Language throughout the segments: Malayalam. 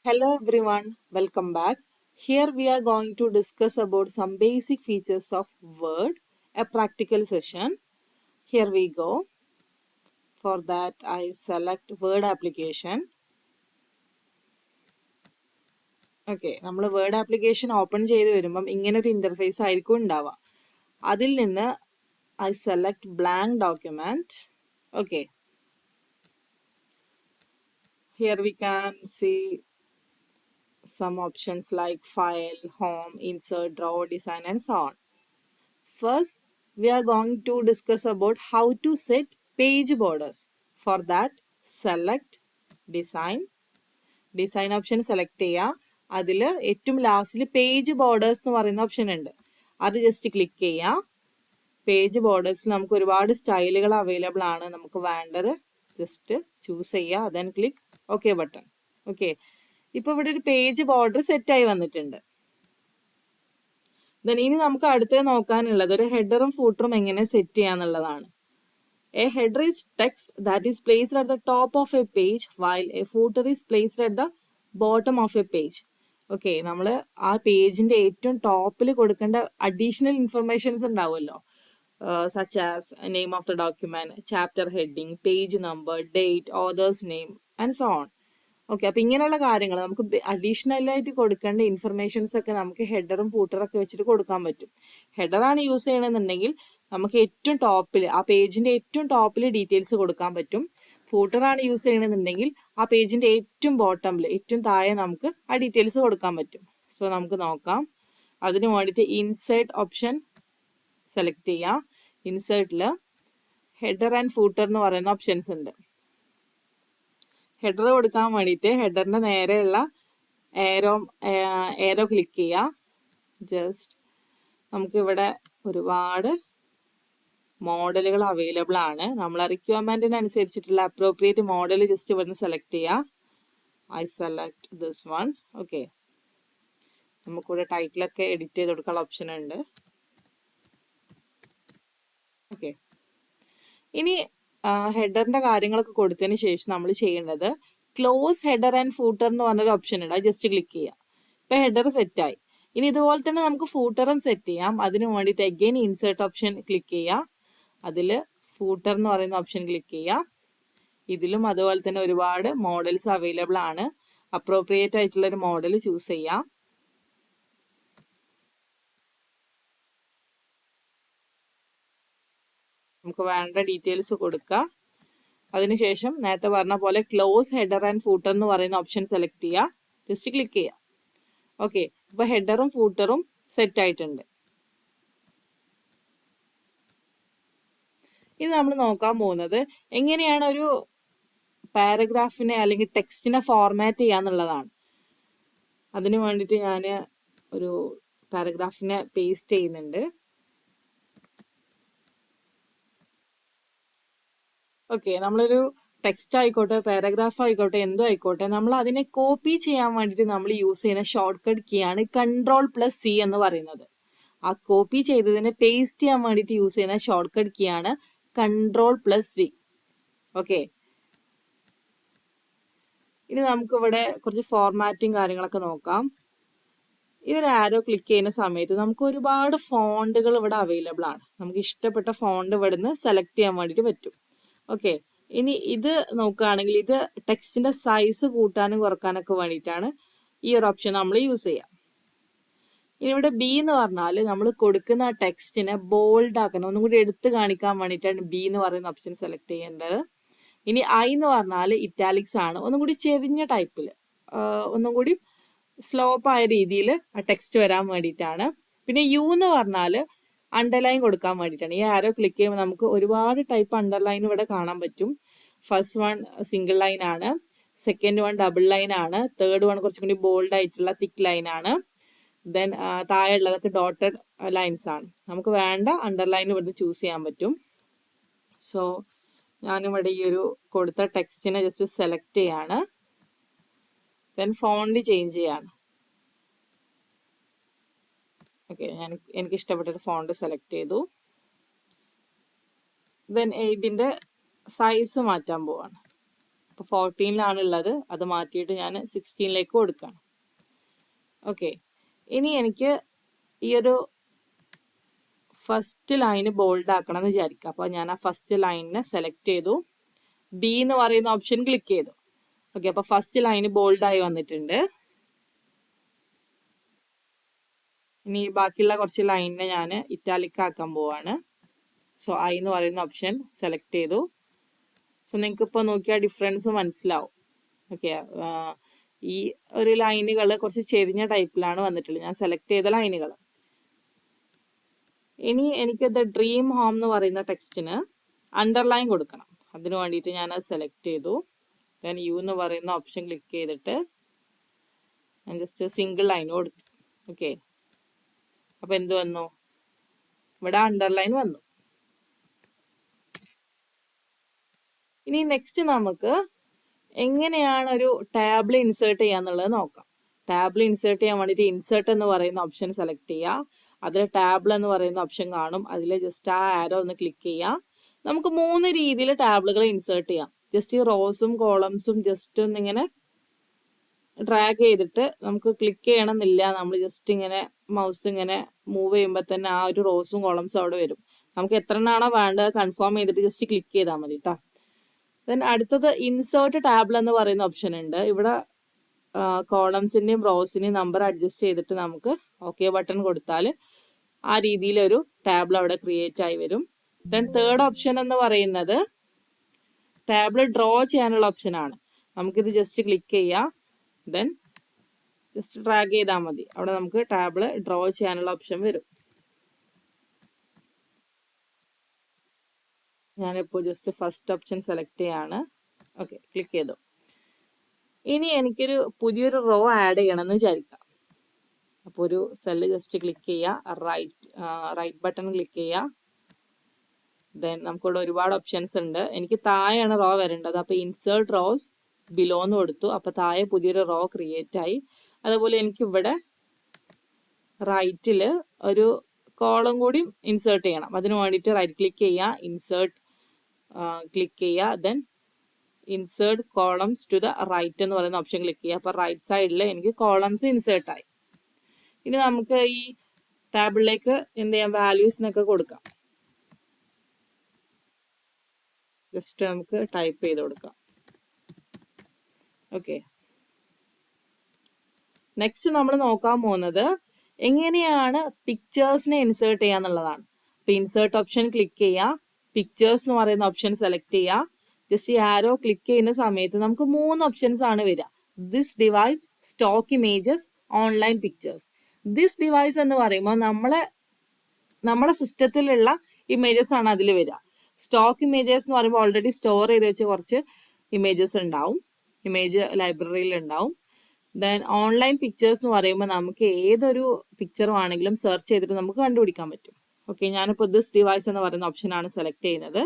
Hello everyone, welcome back. Here we are going to discuss about some basic features of Word, a practical session. Here we go. For that I select Word application. Okay, നമ്മൾ Word application open ചെയ്ത് വരുമ്പം ഇങ്ങനെ ഒരു ഇന്റർഫേസ് ആയിരിക്കും ഉണ്ടാവുക. അതിൽ നിന്ന് I select blank document. Okay. Here we can see some options like file, home, insert, draw, design and so on. First, we are going to discuss about how to set page borders. For that, select design. Design option select ചെയ്യുക. അതിൽ ഏറ്റവും ലാസ്റ്റിൽ പേജ് ബോർഡേഴ്സ് എന്ന് പറയുന്ന ഓപ്ഷൻ ഉണ്ട്. അത് ജസ്റ്റ് ക്ലിക്ക് ചെയ്യുക. പേജ് ബോർഡേഴ്സിൽ നമുക്ക് ഒരുപാട് സ്റ്റൈലുകൾ അവൈലബിൾ ആണ്. നമുക്ക് വേണ്ടത് ജസ്റ്റ് ചൂസ് ചെയ്യുക. Then click okay button. Okay, ഇപ്പോൾ ഇവിടെ ഒരു പേജ് ബോർഡർ സെറ്റായി വന്നിട്ടുണ്ട്. ദെൻ ഇനി നമുക്ക് അടുത്ത് നോക്കാനുള്ളത് ഒരു ഹെഡറും ഫൂട്ടറും എങ്ങനെ സെറ്റ് ചെയ്യാന്നുള്ളതാണ്. A header is text that is placed at the top of a page while a footer is placed at the bottom of a page. Okay, നമ്മൾ ആ പേജിന്റെ ഏറ്റവും ടോപ്പിൽ കൊടുക്കേണ്ട അഡീഷണൽ ഇൻഫർമേഷൻസ് ഉണ്ടാവുമല്ലോ, such as name of the document, chapter heading, page number, date, author's name and so on. Okay, അപ്പൊ ഇങ്ങനെയുള്ള കാര്യങ്ങൾ നമുക്ക് അഡീഷണൽ ആയിട്ട് കൊടുക്കേണ്ട ഇൻഫർമേഷൻസ് ഒക്കെ നമുക്ക് ഹെഡറും ഫൂട്ടറും ഒക്കെ വെച്ചിട്ട് കൊടുക്കാൻ പറ്റും. ഹെഡറാണ് യൂസ് ചെയ്യണമെന്നുണ്ടെങ്കിൽ നമുക്ക് ഏറ്റവും ടോപ്പിൽ ആ പേജിന്റെ ഏറ്റവും ടോപ്പിൽ ഡീറ്റെയിൽസ് കൊടുക്കാൻ പറ്റും. ഫൂട്ടറാണ് യൂസ് ചെയ്യണമെന്നുണ്ടെങ്കിൽ ആ പേജിന്റെ ഏറ്റവും ബോട്ടമിൽ ഏറ്റവും താഴെ നമുക്ക് ആ ഡീറ്റെയിൽസ് കൊടുക്കാൻ പറ്റും. സോ നമുക്ക് നോക്കാം. അതിന് വേണ്ടിയിട്ട് ഇൻസേർട്ട് ഓപ്ഷൻ സെലക്ട് ചെയ്യാം. ഇൻസേർട്ടിൽ ഹെഡർ ആൻഡ് ഫൂട്ടർ എന്ന് പറയുന്ന ഓപ്ഷൻസ് ഉണ്ട്. ഹെഡർ കൊടുക്കാൻ വേണ്ടിയിട്ട് ഹെഡറിന്റെ നേരെയുള്ള ഏരോ ക്ലിക്ക് ചെയ്യുക. ജസ്റ്റ് നമുക്കിവിടെ ഒരുപാട് മോഡലുകൾ അവൈലബിൾ ആണ്. നമ്മളെ റിക്വയർമെന്റിനനുസരിച്ചിട്ടുള്ള അപ്രോപ്രിയേറ്റ് മോഡൽ ജസ്റ്റ് ഇവിടുന്ന് സെലക്ട് ചെയ്യുക. I select this one. Okay, നമുക്കിവിടെ ടൈറ്റിലൊക്കെ എഡിറ്റ് ചെയ്ത് കൊടുക്കാനുള്ള ഓപ്ഷൻ ഉണ്ട്. ഓക്കെ, ഇനി ഹെഡറിന്റെ കാര്യങ്ങളൊക്കെ കൊടുത്തതിന് ശേഷം നമ്മൾ ചെയ്യേണ്ടത് ക്ലോസ് ഹെഡർ ആൻഡ് ഫൂട്ടർ എന്ന് പറഞ്ഞൊരു ഓപ്ഷൻ ഉണ്ട്. അത് ജസ്റ്റ് ക്ലിക്ക് ചെയ്യുക. ഇപ്പൊ ഹെഡർ സെറ്റായി. ഇനി ഇതുപോലെ തന്നെ നമുക്ക് ഫൂട്ടറും സെറ്റ് ചെയ്യാം. അതിന് വേണ്ടിയിട്ട് അഗെയിൻ ഇൻസേർട്ട് ഓപ്ഷൻ ക്ലിക്ക് ചെയ്യുക. അതിൽ ഫൂട്ടർ എന്ന് പറയുന്ന ഓപ്ഷൻ ക്ലിക്ക് ചെയ്യുക. ഇതിലും അതുപോലെ തന്നെ ഒരുപാട് മോഡൽസ് അവൈലബിൾ ആണ്. അപ്രോപ്രിയേറ്റ് ആയിട്ടുള്ള ഒരു മോഡൽ ചൂസ് ചെയ്യാം. നമുക്ക് വേണ്ട ഡീറ്റെയിൽസ് കൊടുക്കുക. അതിനുശേഷം നേരത്തെ പറഞ്ഞ പോലെ ക്ലോസ് ഹെഡർ ആൻഡ് ഫൂട്ടർ എന്ന് പറയുന്ന ഓപ്ഷൻ സെലക്ട് ചെയ്യുക. ജസ്റ്റ് ക്ലിക്ക് ചെയ്യുക. ഓക്കെ, ഇപ്പൊ ഹെഡറും ഫൂട്ടറും സെറ്റ് ആയിട്ടുണ്ട്. ഇനി നമ്മൾ നോക്കാൻ പോകുന്നത് എങ്ങനെയാണ് ഒരു പാരഗ്രാഫിനെ അല്ലെങ്കിൽ ടെക്സ്റ്റിനെ ഫോർമാറ്റ് ചെയ്യാന്നുള്ളതാണ്. അതിന് വേണ്ടിയിട്ട് ഞാൻ ഒരു പാരഗ്രാഫിനെ പേസ്റ്റ് ചെയ്യുന്നുണ്ട്. ഓക്കെ, നമ്മളൊരു ടെക്സ്റ്റ് ആയിക്കോട്ടെ പാരഗ്രാഫ് ആയിക്കോട്ടെ എന്തോ ആയിക്കോട്ടെ, നമ്മൾ അതിനെ കോപ്പി ചെയ്യാൻ വേണ്ടിയിട്ട് നമ്മൾ യൂസ് ചെയ്യുന്ന ഷോർട്ട് കട്ട് കീ ആണ് Ctrl+C എന്ന് പറയുന്നത്. ആ കോപ്പി ചെയ്തതിനെ പേസ്റ്റ് ചെയ്യാൻ വേണ്ടിയിട്ട് യൂസ് ചെയ്യുന്ന ഷോർട്ട് കട്ട് കീ ആണ് Ctrl+V. ഓക്കെ, ഇനി നമുക്ക് ഇവിടെ കുറച്ച് ഫോർമാറ്റും കാര്യങ്ങളൊക്കെ നോക്കാം. ഈ ഒരു ആരോ ക്ലിക്ക് ചെയ്യുന്ന സമയത്ത് നമുക്ക് ഒരുപാട് ഫോണ്ടുകൾ ഇവിടെ അവൈലബിൾ ആണ്. നമുക്ക് ഇഷ്ടപ്പെട്ട ഫോണ്ട് ഇവിടുന്ന് സെലക്ട് ചെയ്യാൻ വേണ്ടിയിട്ട് പറ്റും. ഓക്കെ, ഇനി ഇത് നോക്കുകയാണെങ്കിൽ ഇത് ടെക്സ്റ്റിന്റെ സൈസ് കൂട്ടാനും കുറക്കാനൊക്കെ വേണ്ടിയിട്ടാണ് ഈ ഒരു ഓപ്ഷൻ നമ്മൾ യൂസ് ചെയ്യുക. ഇനി ഇവിടെ ബി എന്ന് പറഞ്ഞാൽ നമ്മൾ കൊടുക്കുന്ന ടെക്സ്റ്റിനെ ബോൾഡ് ആക്കണം, ഒന്നും കൂടി എടുത്ത് കാണിക്കാൻ വേണ്ടിയിട്ടാണ് ബി എന്ന് പറയുന്ന ഓപ്ഷൻ സെലക്ട് ചെയ്യേണ്ടത്. ഇനി ഐ എന്ന് പറഞ്ഞാൽ ഇറ്റാലിക്സ് ആണ്, ഒന്നും കൂടി ചെരിഞ്ഞ ടൈപ്പിൽ ഒന്നും കൂടി സ്ലോപ്പ് ആയ രീതിയിൽ ആ ടെക്സ്റ്റ് വരാൻ വേണ്ടിയിട്ടാണ്. പിന്നെ യു എന്ന് പറഞ്ഞാൽ അണ്ടർലൈൻ കൊടുക്കാൻ വേണ്ടിയിട്ടാണ്. ഈ ആരോ ക്ലിക്ക് ചെയ്യുമ്പോൾ നമുക്ക് ഒരുപാട് ടൈപ്പ് അണ്ടർലൈൻ ഇവിടെ കാണാൻ പറ്റും. ഫസ്റ്റ് വൺ സിംഗിൾ ലൈൻ ആണ്, സെക്കൻഡ് വൺ ഡബിൾ ലൈൻ ആണ്, തേർഡ് വൺ കുറച്ചും കൂടി ബോൾഡ് ആയിട്ടുള്ള തിക്ക് ലൈൻ ആണ്, ദെൻ താഴെ ഉള്ളതൊക്കെ ഡോട്ടഡ് ലൈൻസ് ആണ്. നമുക്ക് വേണ്ട അണ്ടർലൈൻ ഇവിടുന്ന് ചൂസ് ചെയ്യാൻ പറ്റും. സോ ഞാനിവിടെ ഈ ഒരു കൊടുത്ത ടെക്സ്റ്റിനെ ജസ്റ്റ് സെലക്ട് ചെയ്യാണ്. ദെൻ ഫോണ്ട് ചേഞ്ച് ചെയ്യാണ്. ഓക്കെ, എനിക്ക് ഇഷ്ടപ്പെട്ടൊരു ഫോണ്ട് സെലക്ട് ചെയ്തു. ദെൻ ഇതിൻ്റെ സൈസ് മാറ്റാൻ പോവാണ്. അപ്പോൾ 14 ഉള്ളത്, അത് മാറ്റിയിട്ട് ഞാൻ 16 കൊടുക്കുകയാണ്. ഓക്കെ, ഇനി എനിക്ക് ഈ ഒരു ഫസ്റ്റ് ലൈന് ബോൾഡ് ആക്കണം എന്ന് വിചാരിക്കുക. അപ്പോൾ ഞാൻ ആ ഫസ്റ്റ് ലൈനിനെ സെലക്ട് ചെയ്തു, ബി എന്ന് പറയുന്ന ഓപ്ഷൻ ക്ലിക്ക് ചെയ്തു. ഓക്കെ, അപ്പോൾ ഫസ്റ്റ് ലൈന് ബോൾഡായി വന്നിട്ടുണ്ട്. ഇനി ബാക്കിയുള്ള കുറച്ച് ലൈനിനെ ഞാൻ ഇറ്റാലിക് ആക്കാൻ പോവാണ്. സോ ഐ എന്ന് പറയുന്ന ഓപ്ഷൻ സെലക്ട് ചെയ്തു. സോ നിങ്ങൾക്ക് ഇപ്പോൾ നോക്കിയാൽ ഡിഫറൻസ് മനസ്സിലാവും. ഓക്കെ, ഈ ഒരു ലൈനുകൾ കുറച്ച് ചെരിഞ്ഞ ടൈപ്പിലാണ് വന്നിട്ടുള്ളത്, ഞാൻ സെലക്ട് ചെയ്ത ലൈനുകൾ. ഇനി എനിക്ക് ദ ഡ്രീം ഹോം എന്ന് പറയുന്ന ടെക്സ്റ്റിന് അണ്ടർലൈൻ കൊടുക്കണം. അതിന് വേണ്ടിയിട്ട് ഞാൻ അത് സെലക്ട് ചെയ്തു. ദെൻ യു എന്ന് പറയുന്ന ഓപ്ഷൻ ക്ലിക്ക് ചെയ്തിട്ട് ഞാൻ ജസ്റ്റ് സിംഗിൾ ലൈൻ കൊടുത്തു. ഓക്കെ, അപ്പോൾ എന്ത് വന്നു? ഇവിടെ അണ്ടർലൈൻ വന്നു. ഇനി നെക്സ്റ്റ് നമുക്ക് എങ്ങനെയാണ് ഒരു ടാബിൾ ഇൻസേർട്ട് ചെയ്യാന്നുള്ളത് നോക്കാം. ടാബിൾ ഇൻസേർട്ട് ചെയ്യാൻ വേണ്ടിയിട്ട് ഇൻസേർട്ട് എന്ന് പറയുന്ന ഓപ്ഷൻ സെലക്ട് ചെയ്യുക. അതിൽ ടാബിൾ എന്ന് പറയുന്ന ഓപ്ഷൻ കാണും, അതിൽ ജസ്റ്റ് ആ ആരോ ഒന്ന് ക്ലിക്ക് ചെയ്യുക. നമുക്ക് 3 രീതിയിൽ ടാബിളുകൾ ഇൻസേർട്ട് ചെയ്യാം. ജസ്റ്റ് ഈ റോസും കോളംസും ജസ്റ്റ് ഒന്നിങ്ങനെ ഡ്രാഗ് ചെയ്തിട്ട് നമുക്ക് ക്ലിക്ക് ചെയ്യണമെന്നില്ല. നമ്മൾ ജസ്റ്റ് ഇങ്ങനെ മൗസ് ഇങ്ങനെ മൂവ് ചെയ്യുമ്പോൾ തന്നെ ആ ഒരു റോസും കോളംസും അവിടെ വരും. നമുക്ക് എത്ര എണ്ണമാണോ വേണ്ടത് കൺഫേം ചെയ്തിട്ട് ജസ്റ്റ് ക്ലിക്ക് ചെയ്താൽ മതി കേട്ടോ. ദെൻ അടുത്തത് ഇൻസേർട്ട് ടാബിൾ എന്ന് പറയുന്ന ഓപ്ഷൻ ഉണ്ട്. ഇവിടെ കോളംസിൻ്റെയും റോസിൻ്റെയും നമ്പർ അഡ്ജസ്റ്റ് ചെയ്തിട്ട് നമുക്ക് ഓക്കെ ബട്ടൺ കൊടുത്താൽ ആ രീതിയിലൊരു ടാബിൾ അവിടെ ക്രിയേറ്റ് ആയി വരും. ദെൻ തേർഡ് ഓപ്ഷൻ എന്ന് പറയുന്നത് ടാബിൾ ഡ്രോ ചെയ്യാനുള്ള ഓപ്ഷനാണ്. നമുക്കിത് ജസ്റ്റ് ക്ലിക്ക് ചെയ്യാം, ദെൻ ജസ്റ്റ് ഡ്രാഗ് ചെയ്താൽ മതി. അവിടെ നമുക്ക് ടാബിൾ ഡ്രോ ചെയ്യാനുള്ള ഓപ്ഷൻ വരും. ഞാനിപ്പോൾ ജസ്റ്റ് ഫസ്റ്റ് ഓപ്ഷൻ സെലക്ട് ചെയ്യാണ്. ഓക്കെ, ക്ലിക്ക് ചെയ്തു. ഇനി എനിക്കൊരു പുതിയൊരു റോ ആഡ് ചെയ്യണമെന്ന് വിചാരിക്കാം. അപ്പോൾ ഒരു സെല്ല് ജസ്റ്റ് ക്ലിക്ക് ചെയ്യുക, റൈറ്റ് ബട്ടൺ ക്ലിക്ക് ചെയ്യുക. ദെൻ നമുക്കിവിടെ ഒരുപാട് ഓപ്ഷൻസ് ഉണ്ട്. എനിക്ക് താഴെയാണ് റോ വരേണ്ടത്. അപ്പോൾ ഇൻസേർട്ട് റോസ് ബിലോ എന്ന് കൊടുത്തു. അപ്പോൾ താഴെ പുതിയൊരു റോ ക്രിയേറ്റ് ആയി. അതുപോലെ എനിക്കിവിടെ റൈറ്റിൽ ഒരു കോളം കൂടി ഇൻസേർട്ട് ചെയ്യണം. അതിന് വേണ്ടിയിട്ട് റൈറ്റ് ക്ലിക്ക് ചെയ്യുക, ഇൻസേർട്ട് ക്ലിക്ക് ചെയ്യുക, then insert columns to the right എന്ന് പറയുന്ന ഓപ്ഷൻ ക്ലിക്ക് ചെയ്യുക. അപ്പോൾ റൈറ്റ് സൈഡിൽ എനിക്ക് കോളംസ് ഇൻസേർട്ട് ആയി. ഇനി നമുക്ക് ഈ ടാബിളിലേക്ക് എന്ത് ചെയ്യാം, വാല്യൂസിനൊക്കെ കൊടുക്കാം. ജസ്റ്റ് നമുക്ക് ടൈപ്പ് ചെയ്ത് കൊടുക്കാം. ഓക്കെ, നെക്സ്റ്റ് നമ്മൾ നോക്കാൻ പോകുന്നത് എങ്ങനെയാണ് പിക്ചേഴ്സിനെ ഇൻസേർട്ട് ചെയ്യാന്നുള്ളതാണ്. അപ്പോൾ ഇൻസേർട്ട് ഓപ്ഷൻ ക്ലിക്ക് ചെയ്യുക, പിക്ചേഴ്സ് എന്ന് പറയുന്ന ഓപ്ഷൻ സെലക്ട് ചെയ്യുക. ജസ്റ്റ് ഈ ആരോ ക്ലിക്ക് ചെയ്യുന്ന സമയത്ത് നമുക്ക് 3 ഓപ്ഷൻസ് ആണ് വരിക. This device, stock images, online pictures. This device എന്ന് പറയുമ്പോൾ നമ്മുടെ സിസ്റ്റത്തിലുള്ള ഇമേജസ് ആണ് അതിൽ വരിക. സ്റ്റോക്ക് ഇമേജസ് എന്ന് പറയുമ്പോൾ ഓൾറെഡി സ്റ്റോർ ചെയ്ത് വെച്ച് കുറച്ച് ഇമേജസ് ഉണ്ടാവും, ഇമേജ് ലൈബ്രറിയിൽ ഉണ്ടാവും. ദെൻ ഓൺലൈൻ പിക്ചേഴ്സ് എന്ന് പറയുമ്പോൾ നമുക്ക് ഏതൊരു പിക്ചറും ആണെങ്കിലും സെർച്ച് ചെയ്തിട്ട് നമുക്ക് കണ്ടുപിടിക്കാൻ പറ്റും. ഓക്കെ, ഞാനിപ്പോൾ ദിസ് ഡിവൈസ് എന്ന് പറയുന്ന ഓപ്ഷനാണ് സെലക്ട് ചെയ്യുന്നത്.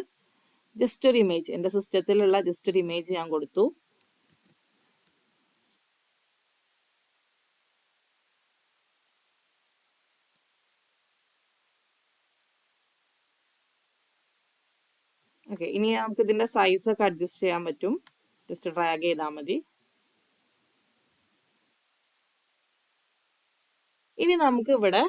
ജസ്റ്റ് ഒരു ഇമേജ്, എൻ്റെ സിസ്റ്റത്തിലുള്ള ജസ്റ്റ് ഒരു ഇമേജ് ഞാൻ കൊടുത്തു. ഓക്കെ, ഇനി നമുക്ക് ഇതിൻ്റെ സൈസൊക്കെ അഡ്ജസ്റ്റ് ചെയ്യാൻ പറ്റും. ജസ്റ്റ് ഡ്രാഗ് ചെയ്താൽ മതി. ഇനി നമുക്ക് ഇവിടെ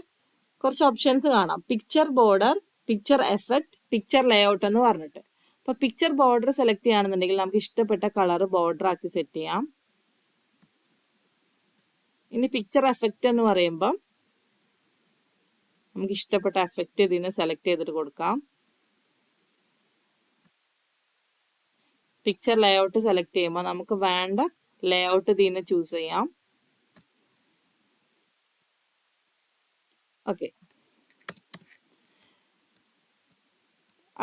കുറച്ച് ഓപ്ഷൻസ് കാണാം. Picture border, picture effect, picture layout എന്ന് പറഞ്ഞിട്ട്. അപ്പോൾ പിക്ചർ ബോർഡർ സെലക്ട് ചെയ്യുകയാണെന്നുണ്ടെങ്കിൽ നമുക്ക് ഇഷ്ടപ്പെട്ട കളർ ബോർഡർ ആക്കി സെറ്റ് ചെയ്യാം. ഇനി പിക്ചർ എഫക്റ്റ് എന്ന് പറയുമ്പം നമുക്ക് ഇഷ്ടപ്പെട്ട എഫക്റ്റ് ഇതിന് സെലക്ട് ചെയ്തിട്ട് കൊടുക്കാം. പിക്ചർ ലേഔട്ട് സെലക്ട് ചെയ്യുമ്പോൾ നമുക്ക് വേണ്ട ലേഔട്ട് ഇതിന് ചൂസ് ചെയ്യാം. ഓക്കെ,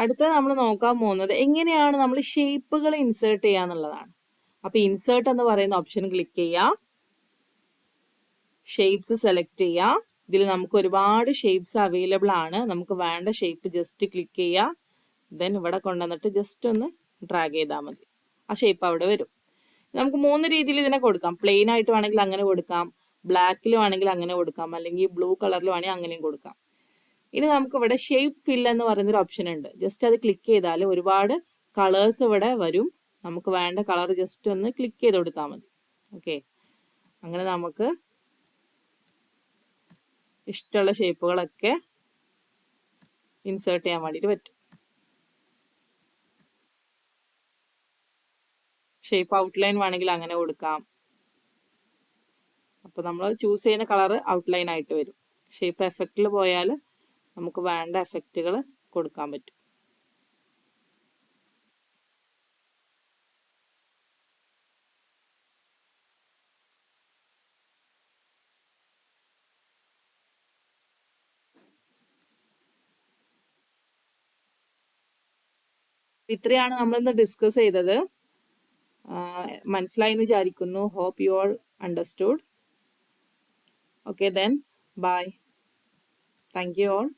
അടുത്തത് നമ്മൾ നോക്കാൻ പോകുന്നത് എങ്ങനെയാണ് നമ്മൾ ഷേപ്പുകൾ ഇൻസേർട്ട് ചെയ്യുക എന്നുള്ളതാണ്. അപ്പോൾ ഇൻസേർട്ട് എന്ന് പറയുന്ന ഓപ്ഷൻ ക്ലിക്ക് ചെയ്യുക, ഷേപ്സ് സെലക്ട് ചെയ്യുക. ഇതിൽ നമുക്ക് ഒരുപാട് ഷേപ്സ് അവൈലബിൾ ആണ്. നമുക്ക് വേണ്ട ഷേപ്പ് ജസ്റ്റ് ക്ലിക്ക് ചെയ്യുക, ദെൻ ഇവിടെ കൊണ്ടുവന്നിട്ട് ജസ്റ്റ് ഒന്ന് ഡ്രാഗ് ചെയ്താൽ മതി. ആ ഷേപ്പ് അവിടെ വരും. നമുക്ക് 3 രീതിയിൽ ഇതിനെ കൊടുക്കാം. പ്ലെയിൻ ആയിട്ട് വേണമെങ്കിൽ അങ്ങനെ കൊടുക്കാം, ബ്ലാക്കിൽ വേണമെങ്കിൽ അങ്ങനെ കൊടുക്കാം, അല്ലെങ്കിൽ ബ്ലൂ കളറിൽ വേണമെങ്കിൽ അങ്ങനെയും കൊടുക്കാം. ഇനി നമുക്ക് ഇവിടെ ഷേപ്പ് ഫിൽ എന്ന് പറയുന്നൊരു ഓപ്ഷൻ ഉണ്ട്. ജസ്റ്റ് അത് ക്ലിക്ക് ചെയ്താൽ ഒരുപാട് കളേഴ്സ് ഇവിടെ വരും. നമുക്ക് വേണ്ട കളർ ജസ്റ്റ് ഒന്ന് ക്ലിക്ക് ചെയ്ത് കൊടുത്താൽ മതി. ഓക്കെ, അങ്ങനെ നമുക്ക് ഇഷ്ടമുള്ള ഷേപ്പുകളൊക്കെ ഇൻസേർട്ട് ചെയ്യാൻ വേണ്ടിയിട്ട് പറ്റും. ഷേപ്പ് ഔട്ട്ലൈൻ വേണമെങ്കിൽ അങ്ങനെ കൊടുക്കാം. അപ്പോൾ നമ്മൾ ചൂസ് ചെയ്യുന്ന കളർ ഔട്ട്ലൈൻ ആയിട്ട് വരും. ഷേപ്പ് എഫക്റ്റിൽ പോയാൽ നമുക്ക് വേണ്ട എഫക്റ്റുകൾ കൊടുക്കാൻ പറ്റും. ഇത്രയാണ് നമ്മളിന്ന് ഡിസ്കസ് ചെയ്തത്. മനസ്സിലായി എന്ന് വിചാരിക്കുന്നു. Hope you all understood. Okay then, bye. Thank you all.